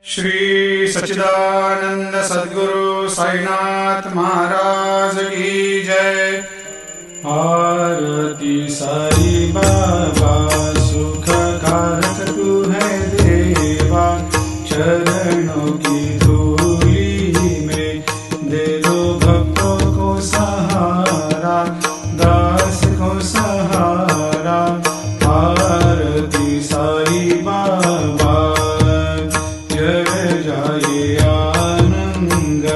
श्री सच्चिदानंद सद्गुरु साईनाथ महाराज की जय। आरती साई बाबा सुख कारक तू है देवा, चरणों की धूली में दे दो भक्तों को सहारा, दास को सहारा। आरती साई बाबा जय जाए आनंद,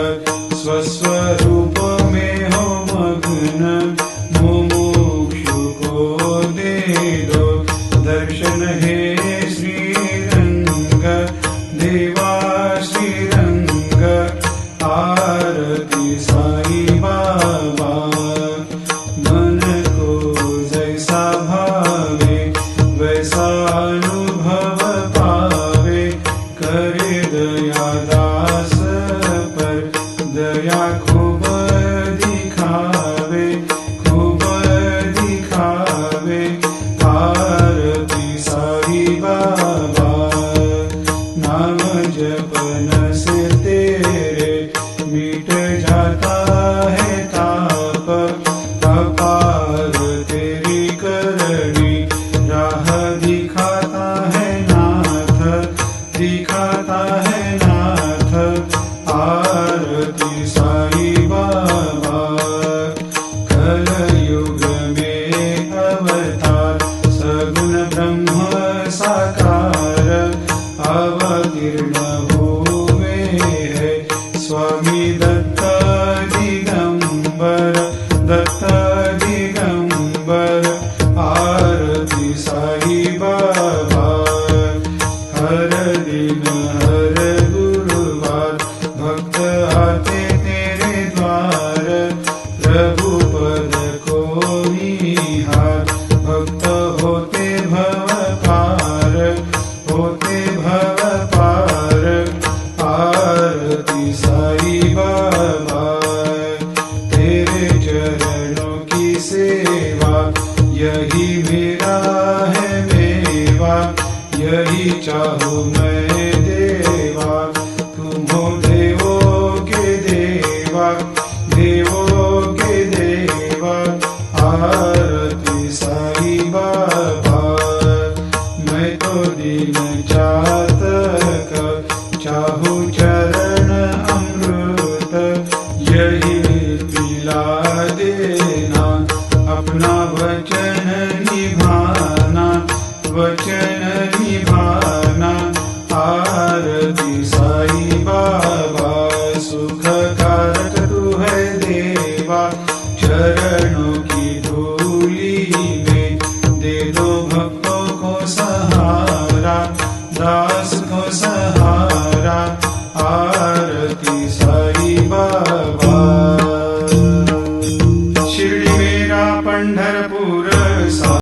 स्वस्वरूप में हो मग्न, मुमुक्षु को दे दो दर्शन हे श्रीरंग, देवा श्रीरंग। आरती साई बाबा मन को जैसा भावे वैसा अनुभव पावे, करे दया दास पर दया खूब दिखावे, खूब दिखावे। आरती साई बाबा नाम जपन से तेरे मिट जाता है ताप, अपार तेरी करनी राह दिखाता है नाथ, दिखाता है नाथ। आरती साई बाबा कलयुग में अवतार, सगुण ब्रह्म साकार अवतीर्ण हुए है स्वामी दत्त दिगंबर, दत्त दिगंबर। आरती साई बाबा हर दिन हर गुरुवार भक्त आते तेरे द्वार, रघुपद को निहार भक्त होते भव पार, होते भव पार। आरती साई बाबा तेरे चरणों की सेवा, यही मेरा है मेवा, यही चाहूँ मैं देवा। तुम हो देवों के देवा, देवों के देवा। आरती साई बाबा मैं तो दीन चातक, चाहूँ चरण अमृत, यही पिला देना, अपना वचन निभाना, वचन निभाना। आरती साई बाबा सुख कारक तू है देवा, चरणों की धूली में दे दो भक्तों को सहारा, दास को सहारा। आरती साई बाबा।